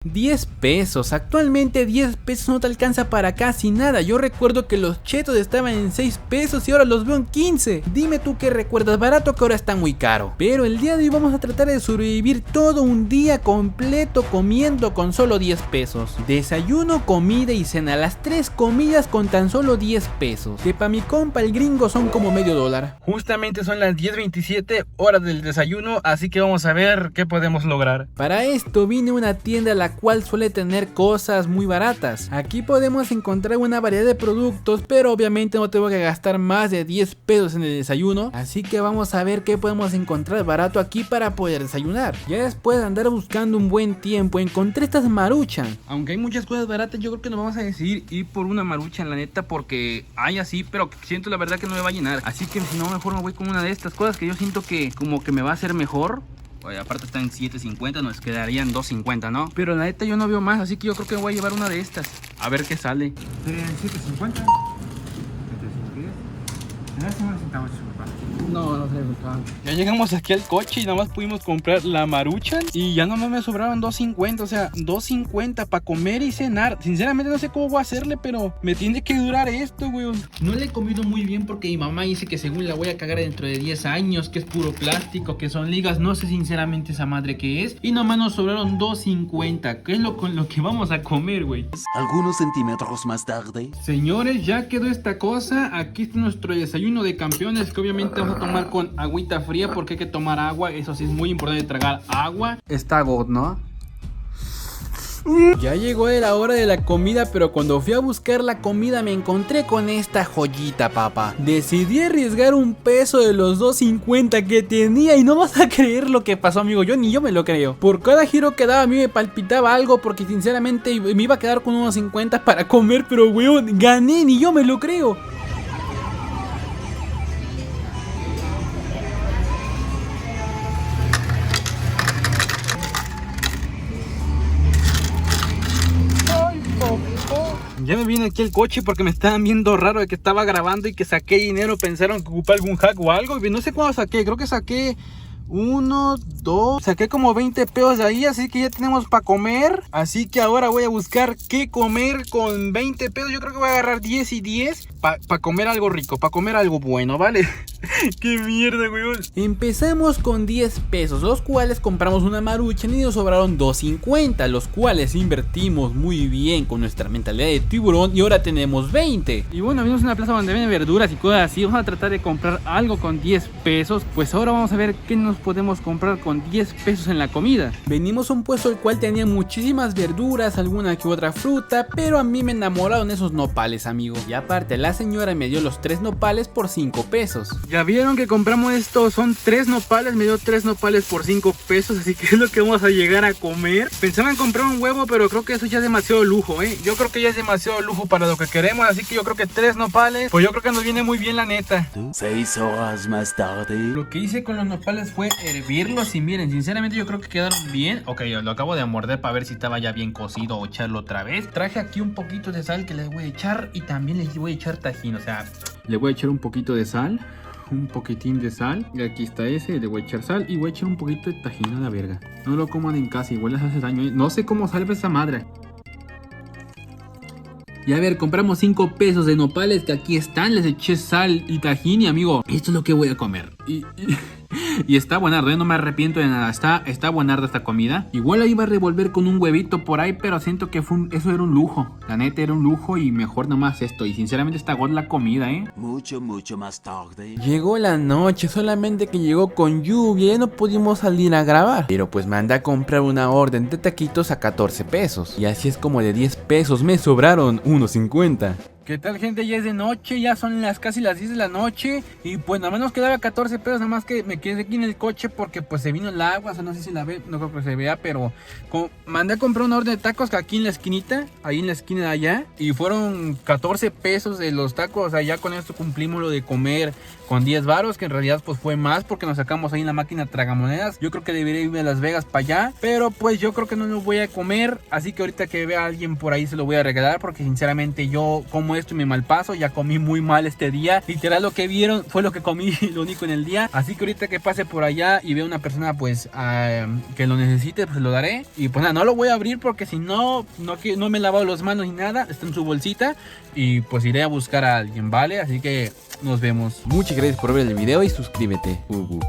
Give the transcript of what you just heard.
10 pesos, actualmente 10 pesos no te alcanza para casi nada. Yo recuerdo que los chetos estaban en 6 pesos y ahora los veo en 15. Dime tú qué recuerdas, barato que ahora está muy caro. Pero el día de hoy vamos a tratar de sobrevivir todo un día completo comiendo con solo 10 pesos. Desayuno, comida y cena, las 3 comidas con tan solo 10 pesos. Que pa' mi compa el gringo son como medio dólar. Justamente son las 10:27 horas del desayuno, así que vamos a ver qué podemos lograr. Para esto vine a una tienda a la cual suele tener cosas muy baratas. Aquí podemos encontrar una variedad de productos, pero obviamente no tengo que gastar más de 10 pesos en el desayuno. Así que vamos a ver qué podemos encontrar barato aquí para poder desayunar. Ya después de andar buscando un buen tiempo, encontré estas Maruchan. Aunque hay muchas cosas baratas, yo creo que nos vamos a decidir ir por una Maruchan, la neta, porque hay así, pero siento la verdad que no me va a llenar. Así que si no, mejor me voy con una de estas cosas que yo siento que como que me va a hacer mejor. Oye, aparte está en 7.50, nos quedarían 2.50, ¿no? Pero la neta yo no veo más, así que yo creo que voy a llevar una de estas. A ver qué sale. Serían 7.50. No sé, ya llegamos aquí al coche y nada más pudimos comprar la Maruchan y ya nomás me sobraron 2.50, o sea, 2.50 para comer y cenar. Sinceramente no sé cómo voy a hacerle, pero me tiene que durar esto, güey. No le he comido muy bien porque mi mamá dice que según la voy a cagar dentro de 10 años, que es puro plástico, que son ligas, no sé sinceramente esa madre que es. Y nomás nos sobraron 2.50, que es con lo que vamos a comer, güey. Algunos centímetros más tarde. Señores, ya quedó esta cosa. Aquí está nuestro desayuno de campeones, que obviamente vamos a tomar con agüita fría porque hay que tomar agua. Eso sí es muy importante, tragar agua. Está God, ¿no? Ya llegó la hora de la comida, pero cuando fui a buscar la comida me encontré con esta joyita, papá. Decidí arriesgar un peso de los 2.50 que tenía y no vas a creer lo que pasó, amigo. Ni yo me lo creo. Por cada giro que daba a mí me palpitaba algo porque sinceramente me iba a quedar con unos 50 para comer, pero weón, gané, ni yo me lo creo. Ya me vine aquí al coche porque me estaban viendo raro de que estaba grabando y que saqué dinero. Pensaron que ocupaba algún hack o algo. Y no sé cuándo saqué, creo que saqué 1, 2, saqué como 20 pesos de ahí, así que ya tenemos para comer. Así que ahora voy a buscar qué comer con 20 pesos. Yo creo que voy a agarrar 10 y 10 para comer algo rico, para comer algo bueno, ¿vale? ¡Qué mierda, weón! Empezamos con 10 pesos, los cuales compramos una Maruchan y nos sobraron 2.50, los cuales invertimos muy bien con nuestra mentalidad de tiburón y ahora tenemos 20. Y bueno, vimos una plaza donde venden verduras y cosas así. Vamos a tratar de comprar algo con 10 pesos. Pues ahora vamos a ver qué nos podemos comprar con 10 pesos en la comida. Venimos a un puesto el cual tenía muchísimas verduras, alguna que otra fruta, pero a mí me enamoraron esos nopales, amigo. Y aparte la señora me dio los 3 nopales por 5 pesos. Ya vieron que compramos esto, son 3 nopales, me dio 3 nopales por 5 pesos, así que es lo que vamos a llegar a comer. Pensaba en comprar un huevo, pero creo que eso ya es demasiado lujo, yo creo que ya es demasiado lujo para lo que queremos, así que yo creo que 3 nopales, pues yo creo que nos viene muy bien, la neta. 6 horas más tarde. Lo que hice con los nopales fue hervirlos y miren, sinceramente yo creo que quedaron bien. Ok, lo acabo de morder para ver si estaba ya bien cocido o echarlo otra vez. Traje aquí un poquito de sal que les voy a echar y también les voy a echar tajín, o sea, le voy a echar un poquito de sal. Un poquitín de sal. Y aquí está ese. Le voy a echar sal. Y voy a echar un poquito de tajín a la verga. No lo coman en casa. Igual les hace daño. No sé cómo salve esa madre. Y a ver, compramos 5 pesos de nopales que aquí están. Les eché sal y tajín. Y amigo, esto es lo que voy a comer. Y está buenardo, no me arrepiento de nada. Está buenarda esta comida. Igual la iba a revolver con un huevito por ahí, pero siento que eso era un lujo. La neta era un lujo y mejor nomás esto. Y sinceramente está god la comida, Mucho más tarde. Llegó la noche, solamente que llegó con lluvia y no pudimos salir a grabar. Pero pues mandé a comprar una orden de taquitos a 14 pesos. Y así es como de 10 pesos me sobraron 1.50. ¿Qué tal, gente? Ya es de noche, ya son casi las 10 de la noche. Y pues nada más nos quedaba 14 pesos, nada más que me quedé aquí en el coche porque pues se vino el agua. O sea, no sé si la ve, no creo que se vea, pero mandé a comprar una orden de tacos que aquí en la esquinita, ahí en la esquina de allá. Y fueron 14 pesos de los tacos. O sea, ya con esto cumplimos lo de comer con 10 varos, que en realidad pues fue más porque nos sacamos ahí en la máquina tragamonedas. Yo creo que debería irme a Las Vegas para allá, pero pues yo creo que no lo voy a comer. Así que ahorita que vea a alguien por ahí se lo voy a regalar porque sinceramente yo como esto y me malpaso. Ya comí muy mal este día. Literal lo que vieron fue lo que comí, lo único en el día. Así que ahorita que pase por allá y vea una persona pues que lo necesite, pues lo daré. Y pues nada, no lo voy a abrir porque si no me he lavado las manos ni nada. Está en su bolsita y pues iré a buscar a alguien, ¿vale? Así que nos vemos. Muchas gracias por ver el video y suscríbete.